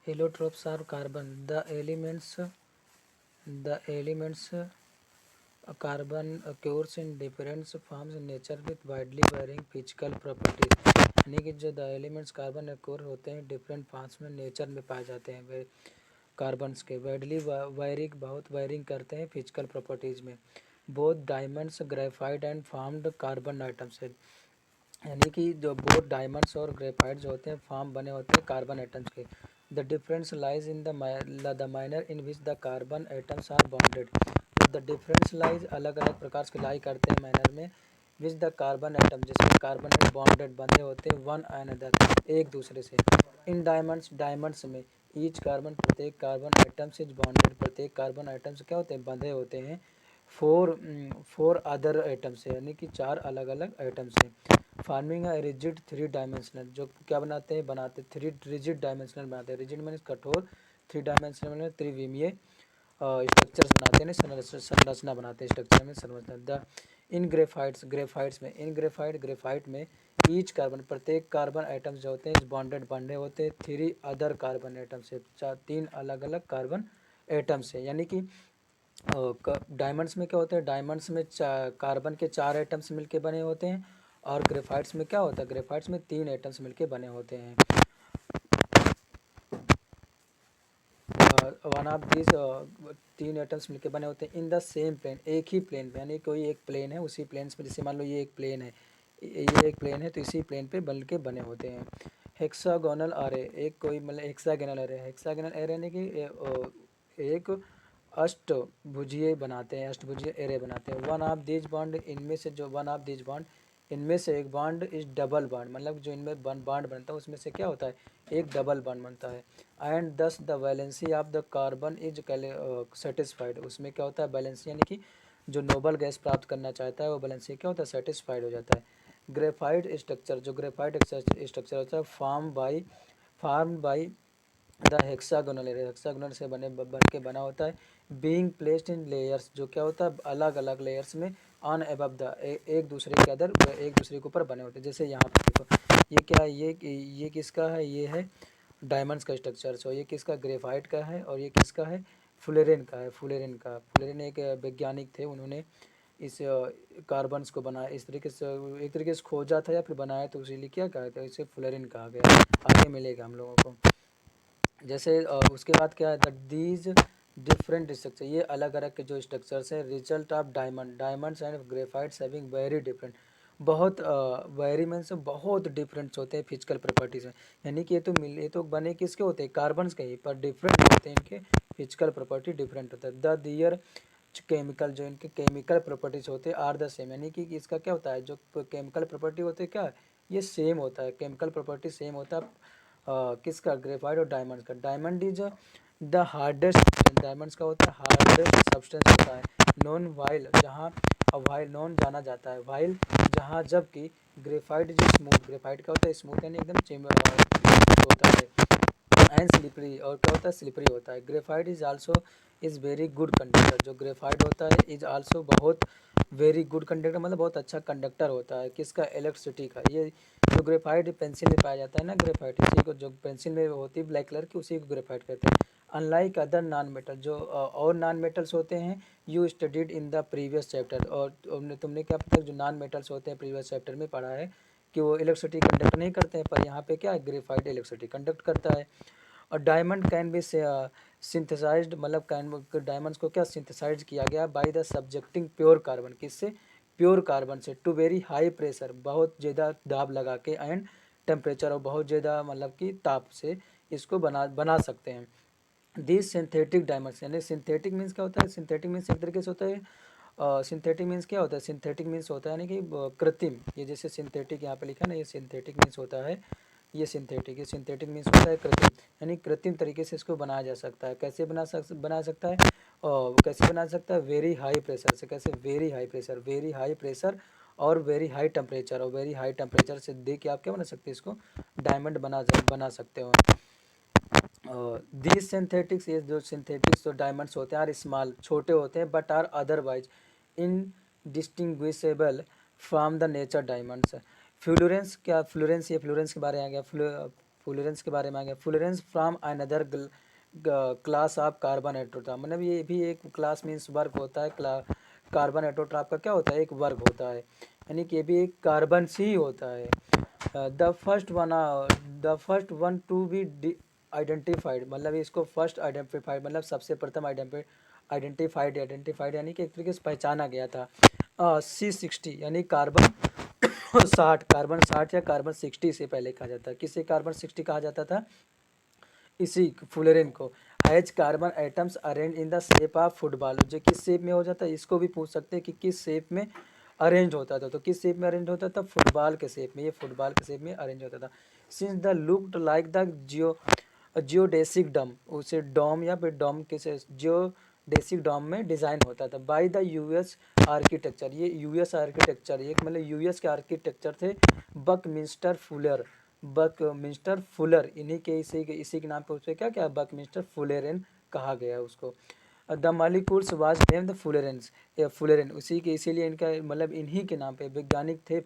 Heliotropes are carbon. The elements carbon occurs in different forms in nature with widely varying physical properties. यानी कि जो the elements carbon accrue होते हैं different forms में nature में पाए जाते हैं वे कार्बन्स के वाइडली वायरिंग बहुत वायरिंग करते हैं फिजिकल प्रॉपर्टीज में। Both diamonds graphite and formed carbon atoms है, यानी कि जो बोथ डायमंड्स और ग्रेफाइट जो होते हैं फॉर्म बने होते हैं कार्बन एटम्स के। The difference lies in the minor in which the carbon atoms are bonded. The difference lies अलग अलग प्रकार के लाई करते हैं माइनर में, विच द कार्बन एटम जिसमें कार्बन एटम बॉन्डेड बंधे होते हैं वन अनदर एक दूसरे से। इन डायमंड्स में ईच कार्बन प्रत्येक कार्बन एटम से बॉन्डेड प्रत्येक कार्बन एटम से क्या होते हैं बंधे होते हैं फोर अदर एटम से, यानी कि चार अलग अलग एटम से। फार्मिंग रिजिड थ्री डायमेंशनल जो क्या बनाते थ्री रिजिड डायमेंशनल बनाते हैं। रिजिड मीन्स कठोर, थ्री डायमेंशनल त्रिविमीय स्ट्रक्चर्स बनाते हैं, संरचना बनाते हैं स्ट्रक्चर में संरचना। द इन ग्रेफाइट में ईच कार्बन प्रत्येक कार्बन आइटम्स जो होते हैं बॉन्डेड बंधे होते हैं थ्री अदर कार्बन एटम से तीन अलग अलग कार्बन एटम से। यानी कि डायमंड्स में क्या होता है, डायमंड्स में कार्बन के चार एटम्स मिलके बने होते हैं और ग्रेफाइट्स में क्या होता है, ग्रेफाइट्स में तीन एटम्स मिलके बने होते हैं। वन ऑफ दिस तीन एटम्स मिलके बने होते हैं इन द सेम प्लेन एक ही प्लेन पे, यानी कोई एक प्लेन है उसी प्लेन में, जैसे मान लो ये एक प्लेन है ये एक प्लेन है तो इसी प्लेन पे बन के बने होते हैं। हेक्सागोनल एरे एक कोई मतलब हेक्सागोनल एरे, हेक्सागोनल एरे यानी कि एक अष्टभुजीय बनाते हैं, अष्टभुजीय एरे बनाते हैं। वन ऑफ दिस बॉन्ड इनमें से जो वन ऑफ दिस बॉन्ड इनमें से एक बॉन्ड इज डबल बॉन्ड, मतलब जो इनमें बॉन्ड बनता है उसमें से क्या होता है एक डबल बॉन्ड बनता है। एंड दस the valency of the carbon is satisfied, उसमें क्या होता है बैलेंसी, यानी कि जो नोबल गैस प्राप्त करना चाहता है वो बैलेंसी क्या होता है सेटिस्फाइड हो जाता है। ग्रेफाइट स्ट्रक्चर जो ग्रेफाइट स्ट्रक्चर होता है form by the hexagonal array, hexagonal से बन के बना होता है। बीइंग प्लेस्ड इन लेयर्स जो क्या होता है अलग अलग लेयर्स में ऑन अबव द एक दूसरे के अदर एक दूसरे के ऊपर बने होते हैं। जैसे यहाँ पे देखो ये क्या है ये किसका है, ये है डायमंड्स का स्ट्रक्चर। सो ये किसका ग्रेफाइट का है और ये किसका है फुलेरिन का है। फुलेरिन एक वैज्ञानिक थे, उन्होंने इस कार्बन्स को बनाया इस तरीके से, एक तरीके से खोजा था या फिर बनाया तो इसीलिए क्या कहा गया इसे फुलेरिन कहा गया। आगे मिलेगा हम लोगों को। जैसे उसके बाद क्या है दीज डिफरेंट स्ट्रक्चर, ये अलग अलग के जो स्ट्रक्चर्स हैं result of diamonds and graphites having very different, बहुत वेरी मीन्स बहुत डिफरेंट्स होते हैं फिजिकल प्रॉपर्टीज में। यानी कि ये तो बने किसके होते हैं कार्बन्स के ही, पर डिफरेंट होते हैं इनके फिजिकल प्रॉपर्टी डिफरेंट होता है। द दियर केमिकल जो इनके केमिकल प्रॉपर्टीज होते हैं आर द सेम, यानी कि इसका क्या होता है जो केमिकल प्रॉपर्टी होते हैं क्या ये सेम होता है, केमिकल प्रॉपर्टी सेम होता है। किसका ग्रेफाइट और डायमंड्स का। Diamond is the hardest, diamonds का होता है हार्डेस्ट सब्सटेंस होता है। नॉन वाइल जहाँ वाइल नॉन जाना जाता है वाइल जहाँ, जबकि ग्रेफाइट जो स्मूथ, ग्रेफाइट का होता है स्मूथ यानी एकदम होता है एंड स्लिपरी, और क्या होता है स्लिपरी होता है। Graphite is also is very good conductor, जो ग्रेफाइट होता है इज आल्सो बहुत वेरी गुड कंडक्टर, मतलब बहुत अच्छा कंडक्टर होता है किसका इलेक्ट्रिसिटी का। ये जो ग्रेफाइट पेंसिल में पाया जाता है ना, ग्रेफाइट इसी को जो पेंसिल में होती है ब्लैक कलर की उसी को ग्रेफाइट कहते हैं। अनलाइक अदर नॉन मेटल जो और नॉन मेटल्स होते हैं you studied in the previous chapter, और तुमने क्या पता जो नॉन मेटल्स होते हैं प्रीवियस चैप्टर में पढ़ा है कि वो इलेक्ट्रिसिटी कंडक्ट नहीं करते हैं, पर यहाँ पे क्या है ग्रेफाइट इलेक्ट्रिसिटी कंडक्ट करता है। और डायमंड कैन बी सिंथेसाइज्ड, मतलब डायमंड्स को क्या सिंथेसाइज किया गया by the subjecting pure carbon, किससे प्योर कार्बन से, टू वेरी हाई प्रेशर बहुत ज़्यादा दाब लगा के एंड टेम्परेचर और बहुत ज़्यादा मतलब कि ताप से इसको बना सकते हैं। दिस सिंथेटिक डायमंड्स, यानी सिंथेटिक मीन्स क्या होता है, सिंथेटिक मीन्स एक तरीके से होता है सिंथेटिक मीन्स क्या होता है, सिंथेटिक मीन्स होता है यानी कि कृत्रिम, ये जैसे सिंथेटिक यहाँ पे लिखा है ना ये सिंथेटिक मीन्स होता है, ये सिंथेटिक मीन्स होता है कृत्रिम, यानी कृत्रिम तरीके से इसको बनाया जा सकता है। कैसे बना सकता है और कैसे बना सकता है वेरी हाई प्रेशर से, कैसे वेरी हाई प्रेशर और वेरी हाई टेम्परेचर, और वेरी हाई टेम्परेचर से दे के आप क्या बना सकते हैं इसको डायमंड बना सकते हो। दीज सिंथेटिक्स, ये जो सिंथेटिक्स जो डायमंड्स होते हैं आर स्मॉल छोटे होते हैं but are otherwise in distinguishable from the nature diamonds. Florence क्या फ्लोरेंस, ये फ्लोरेंस के बारे में आ गया। फुलरेंस के बारे में आ गया। Fullerenes from another class of carbon allotrope, मतलब ये भी एक क्लास मीन्स वर्ग होता है। कार्बन एटोट्रॉप का क्या होता है, एक वर्ग होता है, यानी कि ये भी एक कार्बन से ही होता है। The first one to be identified, मतलब इसको फर्स्ट आइडेंटिफाइड मतलब सबसे प्रथम आइडेंटिफाइड यानी कि एक तरीके से पहचाना गया था। C60 यानी कार्बन 60, कार्बन 60 या कार्बन 60 से पहले कहा जाता है। किसे कार्बन 60 कहा जाता था, इसी फुलेरिन को। Has carbon atoms arrange in the shape of football, जो किस शेप में हो जाता है, इसको भी पूछ सकते हैं कि किस शेप में अरेंज होता था। तो किस शेप में अरेंज होता था, फुटबॉल के शेप में, ये फुटबॉल के शेप में अरेंज होता था। Since the looked like the geodesic डम, उसे डोम या फिर डोम के जियोडेसिक डोम में डिज़ाइन होता था। बाय द यूएस आर्किटेक्चर, ये यूएस आर्किटेक्चर, एक मतलब यूएस के आर्किटेक्चर थे बकमिंस्टर फुलर, इन्हीं के इसी के नाम पे उसे क्या क्या बकमिंस्टर फुलेरन कहा गया उसको। द मालिक्यूल्स वाज नेम्ड फुलेरेंस, फुलेरन, उसी के इसीलिए इनका मतलब इन्हीं के नाम पे वैज्ञानिक थे